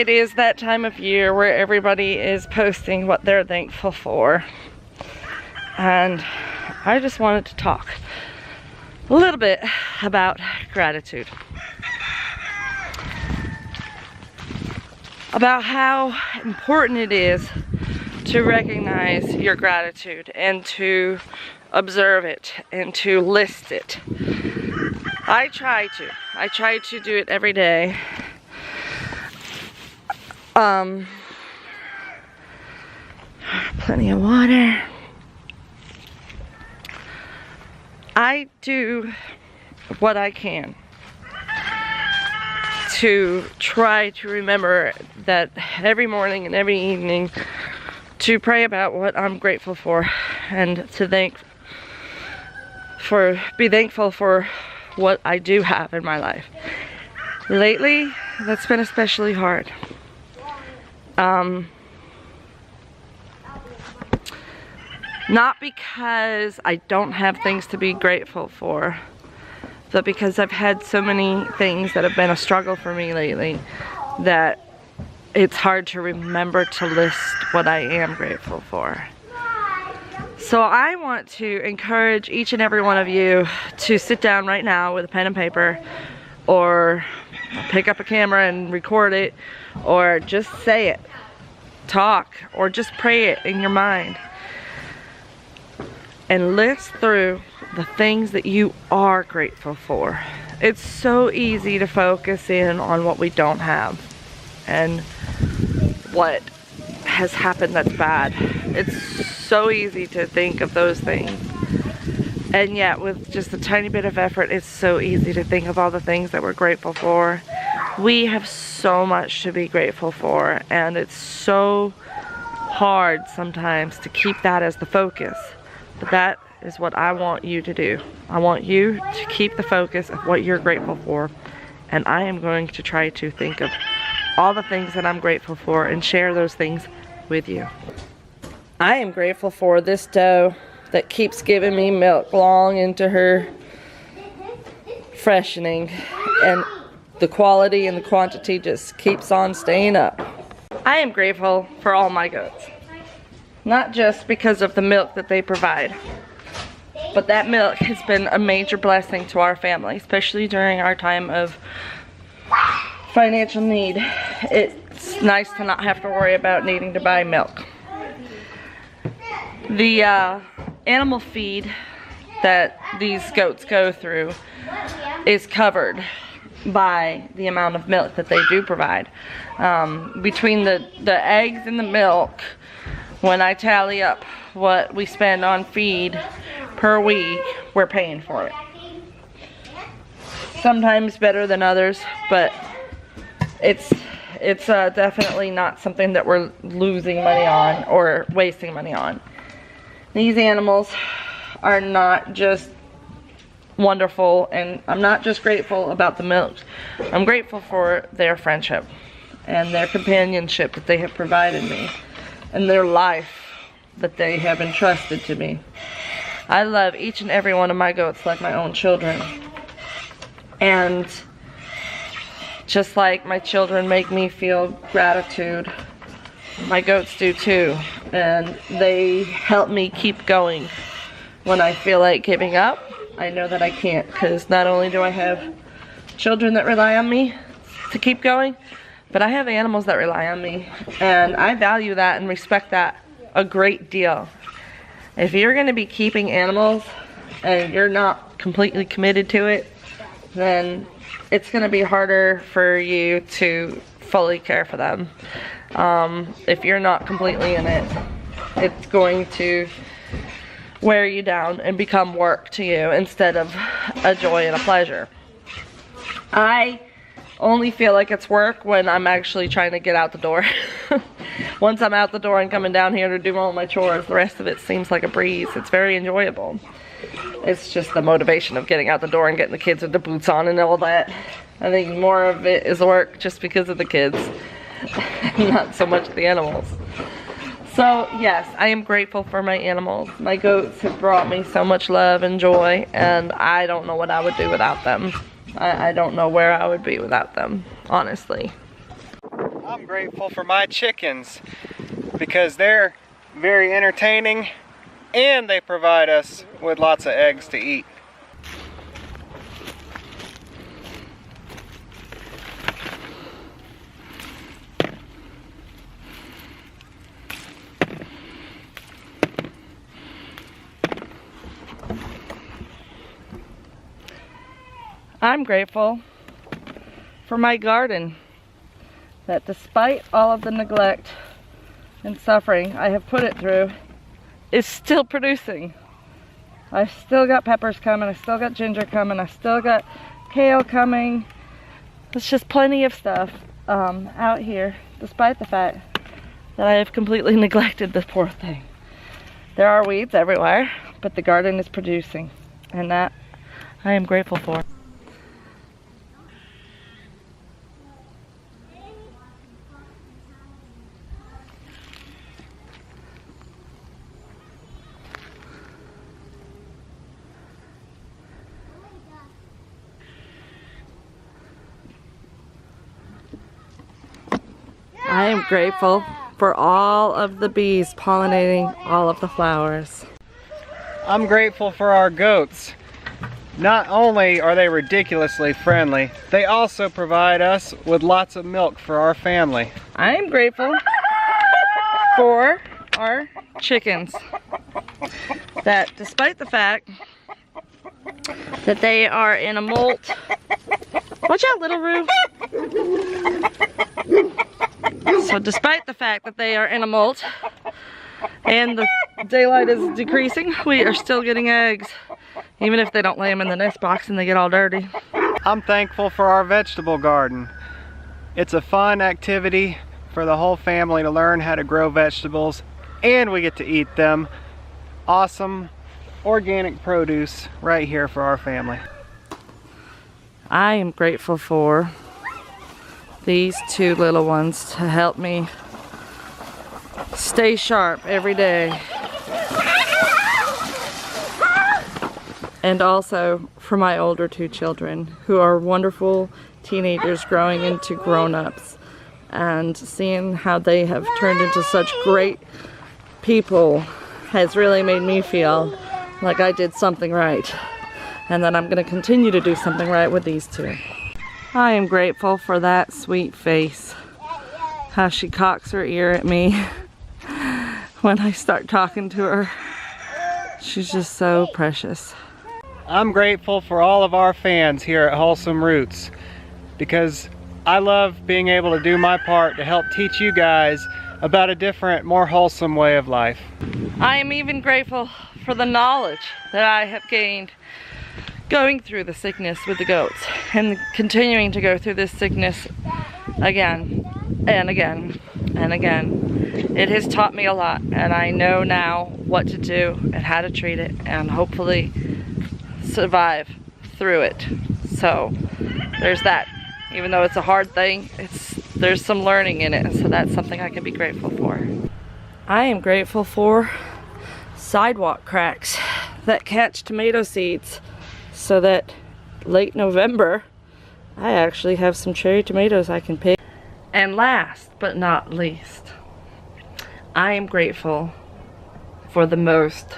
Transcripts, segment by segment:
it is that time of year where everybody is posting what they're thankful for. And I just wanted to talk a little bit about gratitude. About how important it is to recognize your gratitude and to observe it and to list it. I try to do it every day. Plenty of water. I do what I can to try to remember that every morning and every evening to pray about what I'm grateful for and to be thankful for what I do have in my life. Lately, that's been especially hard. Not because I don't have things to be grateful for, but because I've had so many things that have been a struggle for me lately that it's hard to remember to list what I am grateful for. So I want to encourage each and every one of you to sit down right now with a pen and paper, or pick up a camera and record it, or just say it, talk, or just pray it in your mind. And list through the things that you are grateful for. It's so easy to focus in on what we don't have and what has happened that's bad. It's so easy to think of those things. And yet with just a tiny bit of effort, it's so easy to think of all the things that we're grateful for. We have so much to be grateful for, and it's so hard sometimes to keep that as the focus. But that is what I want you to do. I want you to keep the focus of what you're grateful for. And I am going to try to think of all the things that I'm grateful for and share those things with you. I am grateful for this doe that keeps giving me milk long into her freshening. And the quality and the quantity just keeps on staying up. I am grateful for all my goats. Not just because of the milk that they provide, but that milk has been a major blessing to our family, especially during our time of financial need. It's nice to not have to worry about needing to buy milk. The animal feed that these goats go through is covered by the amount of milk that they do provide. Between the eggs and the milk, when I tally up what we spend on feed per week, we're paying for it. Sometimes better than others, but it's definitely not something that we're losing money on or wasting money on. These animals are not just wonderful, and I'm not just grateful about the milk. I'm grateful for their friendship and their companionship that they have provided me, and their life that they have entrusted to me. I love each and every one of my goats like my own children. And just like my children make me feel gratitude, my goats do too. And they help me keep going. When I feel like giving up, I know that I can't, because not only do I have children that rely on me to keep going, but I have animals that rely on me, and I value that and respect that a great deal. If you're going to be keeping animals and you're not completely committed to it, then it's going to be harder for you to fully care for them. If you're not completely in it, it's going to wear you down and become work to you instead of a joy and a pleasure. I only feel like it's work when I'm actually trying to get out the door. Once I'm out the door and coming down here to do all my chores, the rest of it seems like a breeze. It's very enjoyable. It's just the motivation of getting out the door and getting the kids with the boots on and all that. I think more of it is work just because of the kids, not so much the animals. So yes, I am grateful for my animals. My goats have brought me so much love and joy, and I don't know what I would do without them. I don't know where I would be without them, honestly. I'm grateful for my chickens because they're very entertaining and they provide us with lots of eggs to eat. I'm grateful for my garden, that despite all of the neglect and suffering I have put it through, is still producing. I've still got peppers coming, I still got ginger coming, I still got kale coming. There's just plenty of stuff out here, despite the fact that I have completely neglected this poor thing. There are weeds everywhere, but the garden is producing, and that I am grateful for. I am grateful for all of the bees pollinating all of the flowers. I'm grateful for our goats. Not only are they ridiculously friendly, they also provide us with lots of milk for our family. I am grateful for our chickens, that despite the fact that they are in a molt. Watch out, little Roo. So despite the fact that they are in a molt and the daylight is decreasing, we are still getting eggs, even if they don't lay them in the nest box and they get all dirty. I'm thankful for our vegetable garden. It's a fun activity for the whole family to learn how to grow vegetables, and we get to eat them. Awesome organic produce right here for our family. I am grateful for these two little ones to help me stay sharp every day. And also for my older two children, who are wonderful teenagers growing into grown-ups, and seeing how they have turned into such great people has really made me feel like I did something right, and that I'm going to continue to do something right with these two. I am grateful for that sweet face, how she cocks her ear at me when I start talking to her. She's just so precious. I'm grateful for all of our fans here at Wholesome Roots, because I love being able to do my part to help teach you guys about a different, more wholesome way of life. I am even grateful for the knowledge that I have gained going through the sickness with the goats, and continuing to go through this sickness again and again and again. It has taught me a lot, and I know now what to do and how to treat it, and hopefully survive through it. So there's that. Even though it's a hard thing, there's some learning in it, and so that's something I can be grateful for. I am grateful for sidewalk cracks that catch tomato seeds, so that late November I actually have some cherry tomatoes I can pick. And last but not least, I am grateful for the most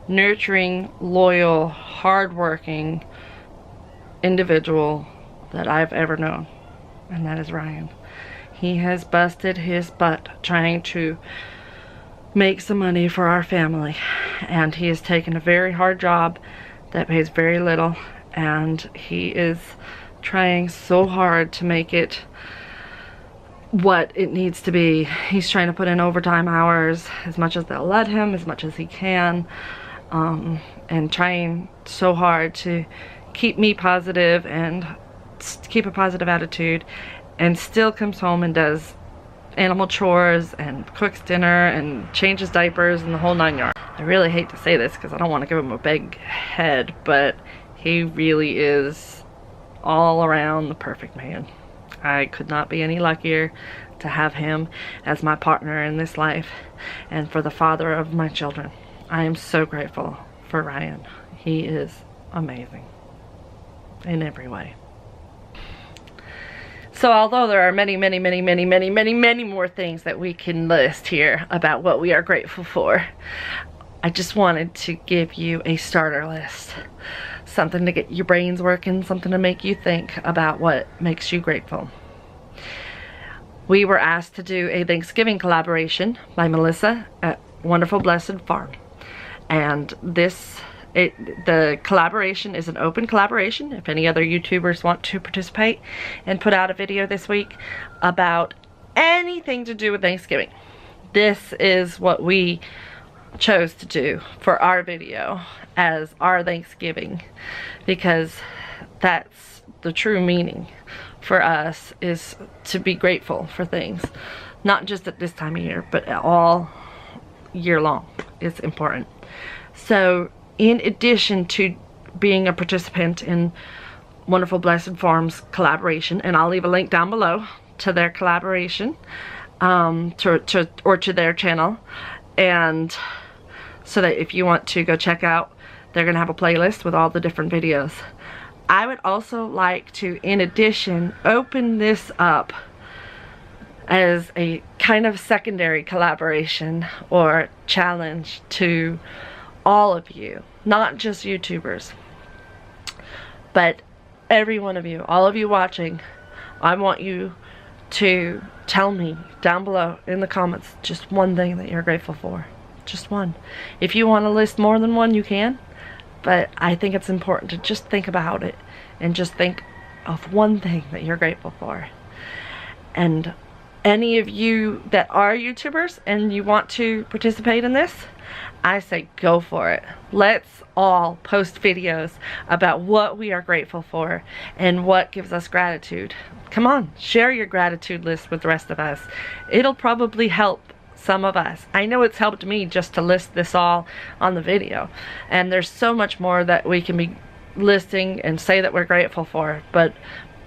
nurturing, loyal, hardworking individual that I've ever known, and that is Ryan. He has busted his butt trying to make some money for our family, and he has taken a very hard job that pays very little, and he is trying so hard to make it what it needs to be. He's trying to put in overtime hours as much as they'll let him, as much as he can, and trying so hard to keep me positive and keep a positive attitude, and still comes home and does animal chores and cooks dinner and changes diapers and the whole 9 yards. I really hate to say this because I don't want to give him a big head, but he really is all around the perfect man. I could not be any luckier to have him as my partner in this life and for the father of my children. I am so grateful for Ryan. He is amazing in every way. So although there are many more things that we can list here about what we are grateful for, I just wanted to give you a starter list. Something to get your brains working, something to make you think about what makes you grateful. We were asked to do a Thanksgiving collaboration by Melissa at Wonderful Blessed Farm. And the collaboration is an open collaboration. If any other YouTubers want to participate and put out a video this week about anything to do with Thanksgiving, this is what we chose to do for our video as our Thanksgiving, because that's the true meaning for us, is to be grateful for things, not just at this time of year, but all year long is important. So in addition to being a participant in Wonderful Blessed Farms collaboration, and I'll leave a link down below to their collaboration, or to their channel, and so that if you want to go check out, they're gonna have a playlist with all the different videos. I would also like to, in addition, open this up as a kind of secondary collaboration or challenge to all of you, not just YouTubers, but every one of you, all of you watching. I want you to tell me down below in the comments just one thing that you're grateful for. Just one. If you want to list more than one, you can, but I think it's important to just think about it and just think of one thing that you're grateful for. And any of you that are YouTubers and you want to participate in this, I say go for it. Let's all post videos about what we are grateful for and what gives us gratitude. Come on, share your gratitude list with the rest of us. It'll probably help some of us. I know it's helped me just to list this all on the video, and there's so much more that we can be listing and say that we're grateful for, but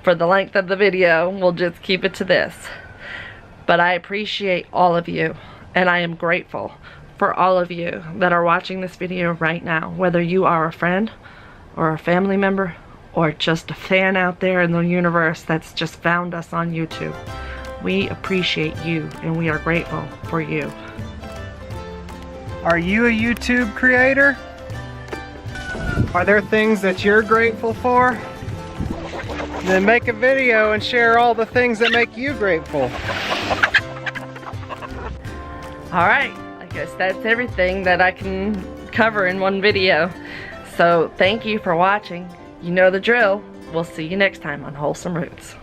for the length of the video, we'll just keep it to this. But I appreciate all of you, and I am grateful for all of you that are watching this video right now, whether you are a friend or a family member or just a fan out there in the universe that's just found us on YouTube. We appreciate you, and we are grateful for you. Are you a YouTube creator? Are there things that you're grateful for? Then make a video and share all the things that make you grateful. Alright, I guess that's everything that I can cover in one video. So thank you for watching. You know the drill. We'll see you next time on Wholesome Roots.